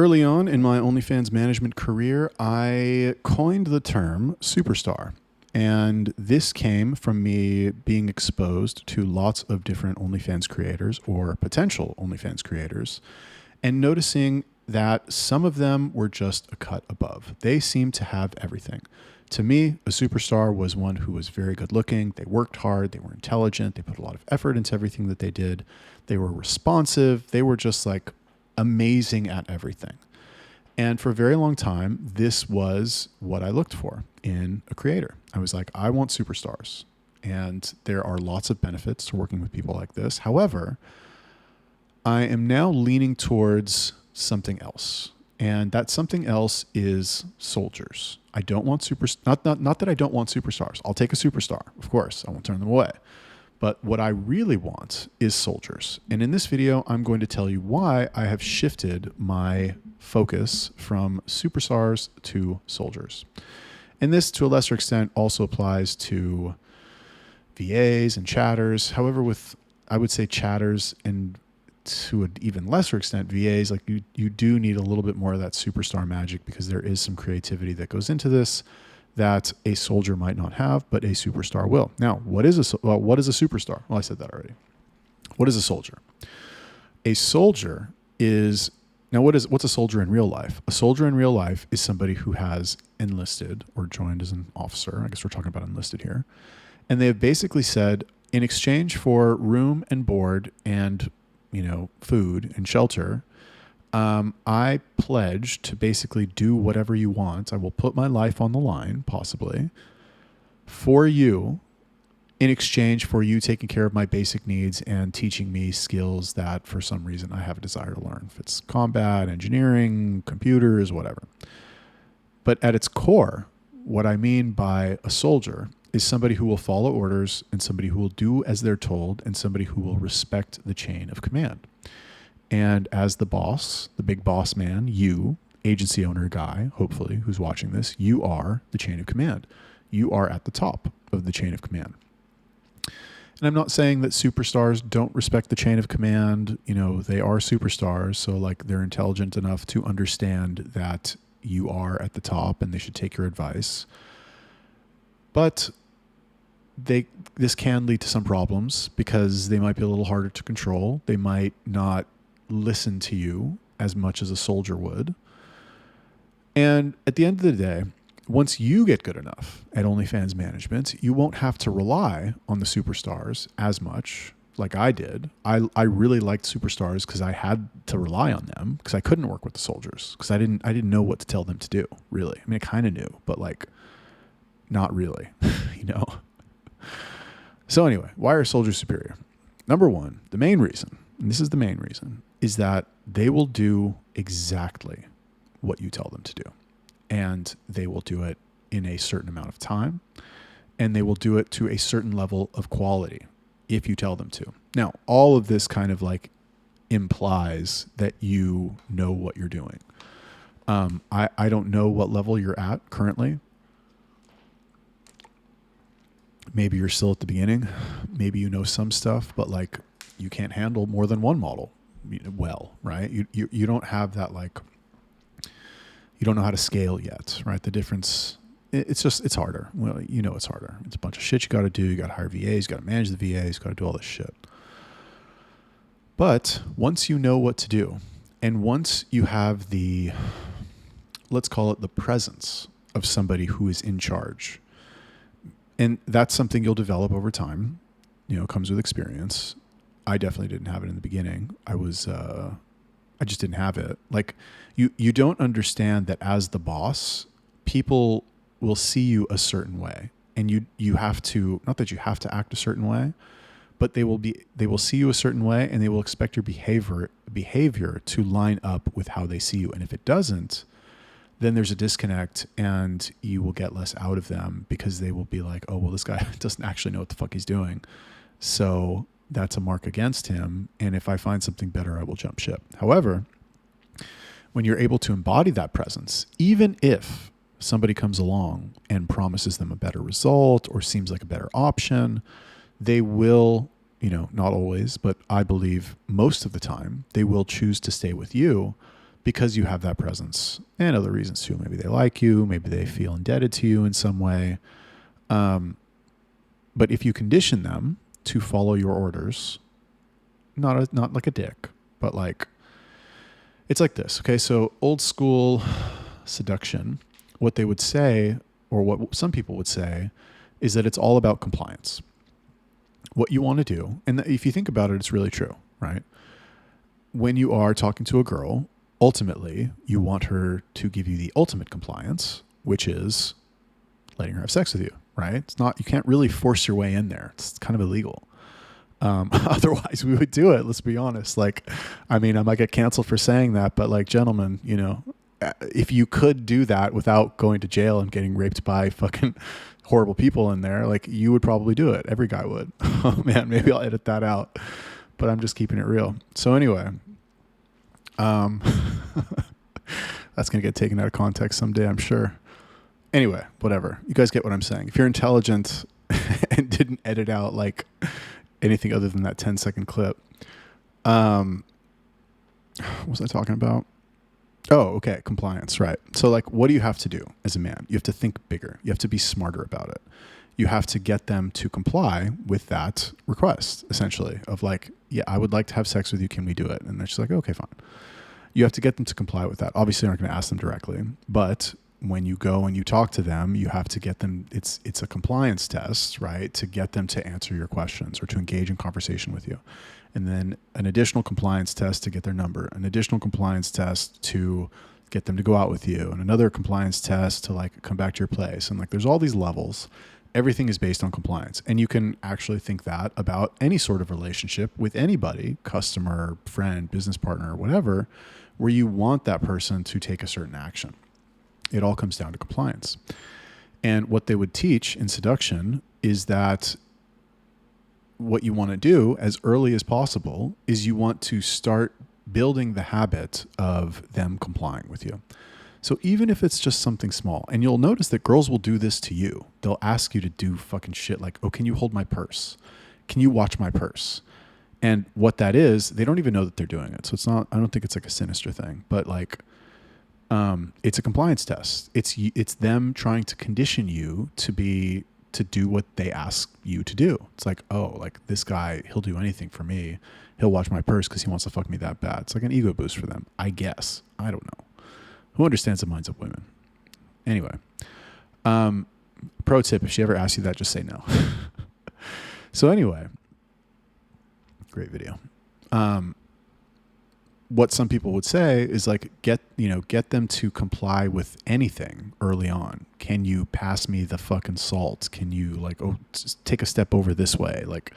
Early on in my OnlyFans management career, I coined the term superstar. And this came from me being exposed to lots of different OnlyFans creators or potential OnlyFans creators and noticing that some of them were just a cut above. They seemed to have everything. To me, a superstar was one who was very good looking. They worked hard. They were intelligent. They put a lot of effort into everything that they did. They were responsive. They were just like amazing at everything. And for a very long time, this was what I looked for in a creator. I was like, I want superstars. And there are lots of benefits to working with people like this. However, I am now leaning towards something else. And that something else is soldiers. I don't want not that I don't want superstars. I'll take a superstar, of course. I won't turn them away. But what I really want is soldiers. And in this video, I'm going to tell you why I have shifted my focus from superstars to soldiers. And this, to a lesser extent, also applies to VAs and chatters. However, I would say chatters and to an even lesser extent, VAs, like you do need a little bit more of that superstar magic because there is some creativity that goes into this that a soldier might not have, but a superstar will. Now, what is a superstar? Well, I said that already. What is a soldier? A soldier is, now what's a soldier in real life? A soldier in real life is somebody who has enlisted or joined as an officer. I guess we're talking about enlisted here. And they have basically said, in exchange for room and board and, food and shelter, I pledge to basically do whatever you want. I will put my life on the line, possibly, for you in exchange for you taking care of my basic needs and teaching me skills that for some reason I have a desire to learn. If it's combat, engineering, computers, whatever. But at its core, what I mean by a soldier is somebody who will follow orders and somebody who will do as they're told and somebody who will respect the chain of command. And as the boss, the big boss man, you, agency owner guy, hopefully, who's watching this, you are the chain of command. You are at the top of the chain of command. And I'm not saying that superstars don't respect the chain of command. They are superstars. So like they're intelligent enough to understand that you are at the top and they should take your advice. But this can lead to some problems because they might be a little harder to control. They might not listen to you as much as a soldier would. And at the end of the day, once you get good enough at OnlyFans management, you won't have to rely on the superstars as much like I did. I really liked superstars because I had to rely on them because I couldn't work with the soldiers because I didn't know what to tell them to do, really. I mean, I kind of knew, but like not really, So anyway, why are soldiers superior? Number one, the main reason, and this is the main reason, is that they will do exactly what you tell them to do. And they will do it in a certain amount of time. And they will do it to a certain level of quality if you tell them to. Now, all of this kind of like implies that you know what you're doing. I don't know what level you're at currently. Maybe you're still at the beginning. Maybe you know some stuff, but like you can't handle more than one model well, right? You don't have that, like, you don't know how to scale yet, right? The difference, it's harder. Well, it's harder. It's a bunch of shit you got to do. You got to hire VAs, you got to manage the VAs, you got to do all this shit. But once you know what to do, and once you have the, let's call it the presence of somebody who is in charge, and that's something you'll develop over time, comes with experience. I definitely didn't have it in the beginning. I just didn't have it. Like you don't understand that as the boss, people will see you a certain way and you have to, not that you have to act a certain way, but they will see you a certain way and they will expect your behavior to line up with how they see you. And if it doesn't, then there's a disconnect and you will get less out of them because they will be like, oh, well, this guy doesn't actually know what the fuck he's doing. So that's a mark against him. And if I find something better, I will jump ship. However, when you're able to embody that presence, even if somebody comes along and promises them a better result or seems like a better option, they will, not always, but I believe most of the time, they will choose to stay with you because you have that presence, and other reasons too. Maybe they like you, maybe they feel indebted to you in some way. But if you condition them to follow your orders, not like a dick, but like, it's like this. Okay. So old school seduction, what they would say, or what some people would say, is that it's all about compliance. What you want to do, and if you think about it, it's really true, right? When you are talking to a girl, ultimately you want her to give you the ultimate compliance, which is letting her have sex with you, right? It's not, you can't really force your way in there. It's kind of illegal. Otherwise we would do it. Let's be honest. Like, I mean, I might get canceled for saying that, but like, gentlemen, you know, if you could do that without going to jail and getting raped by fucking horrible people in there, like, you would probably do it. Every guy would. Oh man, maybe I'll edit that out, but I'm just keeping it real. So anyway, that's going to get taken out of context someday, I'm sure. Anyway, whatever. You guys get what I'm saying. If you're intelligent and didn't edit out like anything other than that 10-second clip. What was I talking about? Oh, okay. Compliance. Right. So like, what do you have to do as a man? You have to think bigger. You have to be smarter about it. You have to get them to comply with that request, essentially, of like, yeah, I would like to have sex with you. Can we do it? And they're just like, okay, fine. You have to get them to comply with that. Obviously, you're not going to ask them directly, but when you go and you talk to them, you have to get them, it's a compliance test, right? To get them to answer your questions or to engage in conversation with you. And then an additional compliance test to get their number, an additional compliance test to get them to go out with you, and another compliance test to like come back to your place. And like, there's all these levels. Everything is based on compliance. And you can actually think that about any sort of relationship with anybody, customer, friend, business partner, whatever, where you want that person to take a certain action. It all comes down to compliance. And what they would teach in seduction is that what you want to do as early as possible is you want to start building the habit of them complying with you. So even if it's just something small, and you'll notice that girls will do this to you. They'll ask you to do fucking shit like, oh, can you hold my purse? Can you watch my purse? And what that is, they don't even know that they're doing it. So it's not, I don't think it's like a sinister thing, but like, it's a compliance test. It's them trying to condition you to do what they ask you to do. It's like, oh, like this guy, he'll do anything for me. He'll watch my purse because he wants to fuck me that bad. It's like an ego boost for them, I guess. I don't know. Who understands the minds of women? Anyway, pro tip, if she ever asks you that, just say no. So anyway, great video. What some people would say is like, get them to comply with anything early on. Can you pass me the fucking salt? Can you like, oh, take a step over this way? Like,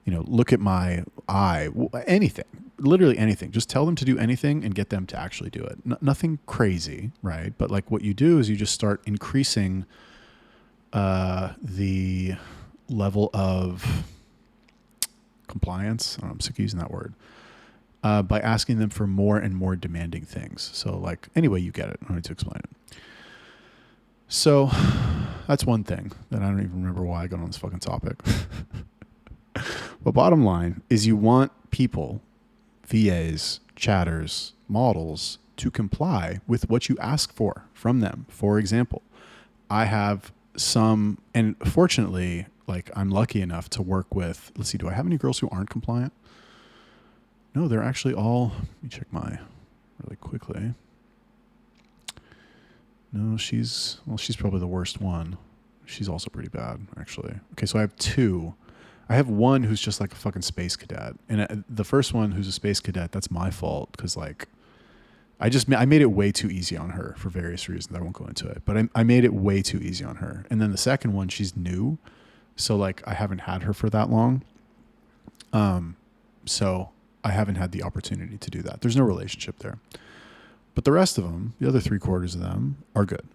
look at my eye, anything, literally anything. Just tell them to do anything and get them to actually do it. Nothing crazy, right? But like what you do is you just start increasing the level of compliance. I don't know, I'm sick of using that word. By asking them for more and more demanding things. So like, anyway, you get it. I don't need to explain it. So that's one thing that I don't even remember why I got on this fucking topic. But bottom line is you want people, VAs, chatters, models, to comply with what you ask for from them. For example, I have some, and fortunately, like I'm lucky enough to work with, let's see, do I have any girls who aren't compliant? No, they're actually all, let me check my really quickly. No, she's probably the worst one. She's also pretty bad, actually. Okay, so I have two. I have one who's just like a fucking space cadet. And the first one who's a space cadet, that's my fault. Because like, I made it way too easy on her for various reasons. I won't go into it. But I made it way too easy on her. And then the second one, she's new. So like, I haven't had her for that long. So I haven't had the opportunity to do that. There's no relationship there. But the rest of them, the other 3/4 of them, are good.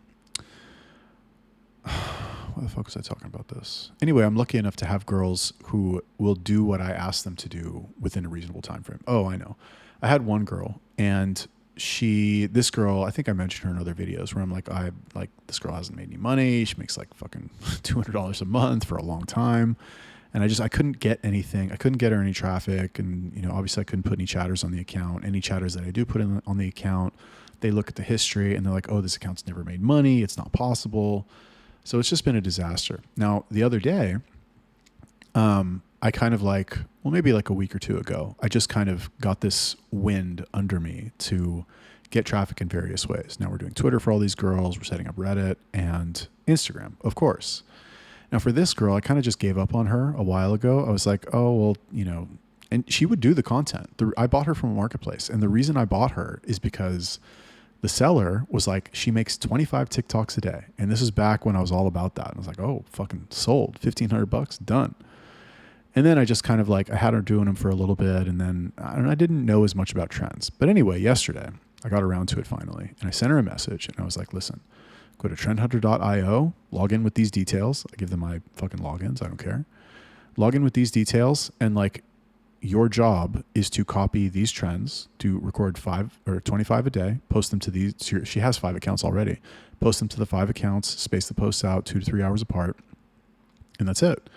Why the fuck was I talking about this? Anyway, I'm lucky enough to have girls who will do what I ask them to do within a reasonable time frame. Oh, I know. I had one girl, and this girl, I think I mentioned her in other videos, where I'm like, this girl hasn't made any money. She makes like fucking $200 a month for a long time. And I couldn't get anything. I couldn't get her any traffic. And, you know, obviously I couldn't put any chatters on the account. Any chatters that I do put on the account, they look at the history and they're like, oh, this account's never made money. It's not possible. So it's just been a disaster. Now, the other day, I kind of like, well, maybe like a week or two ago, I just kind of got this wind under me to get traffic in various ways. Now we're doing Twitter for all these girls. We're setting up Reddit and Instagram, of course. Now for this girl, I kind of just gave up on her a while ago. I was like, oh, well, you know, and she would do the content. I bought her from a marketplace. And the reason I bought her is because the seller was like, she makes 25 TikToks a day. And this is back when I was all about that. And I was like, oh, fucking sold. $1,500, done. And then I just kind of like, I had her doing them for a little bit. And then I didn't know as much about trends. But anyway, yesterday, I got around to it finally. And I sent her a message and I was like, listen, go to trendhunter.io, log in with these details. I give them my fucking logins. I don't care. Log in with these details. And like, your job is to copy these trends, to record 5 or 25 a day, post them to these. She has 5 accounts already. Post them to the 5 accounts, space the posts out 2 to 3 hours apart. And that's it.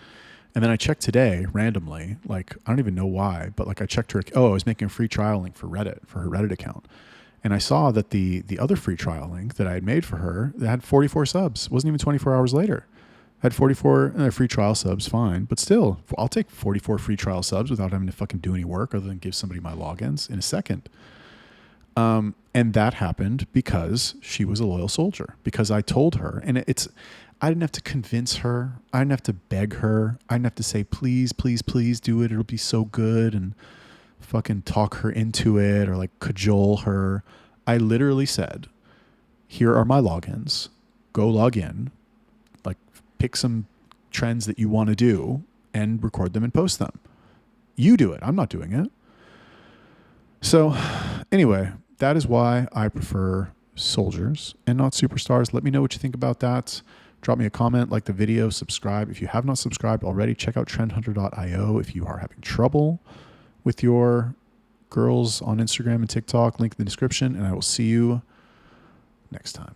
And then I checked today randomly, like, I don't even know why, but like I checked her. Oh, I was making a free trial link for Reddit, for her Reddit account. And I saw that the other free trial link that I had made for her, that had 44 subs. It wasn't even 24 hours later. I had 44 free trial subs, fine. But still, I'll take 44 free trial subs without having to fucking do any work other than give somebody my logins in a second. And that happened because she was a loyal soldier, because I told her, and I didn't have to convince her. I didn't have to beg her. I didn't have to say, please, please, please do it. It'll be so good. And fucking talk her into it or like cajole her. I literally said, here are my logins. Go log in. Like pick some trends that you want to do and record them and post them. You do it. I'm not doing it. So anyway, that is why I prefer soldiers and not superstars. Let me know what you think about that. Drop me a comment, like the video, subscribe. If you have not subscribed already, check out trendhunter.io if you are having trouble with your girls on Instagram and TikTok. Link in the description, and I will see you next time.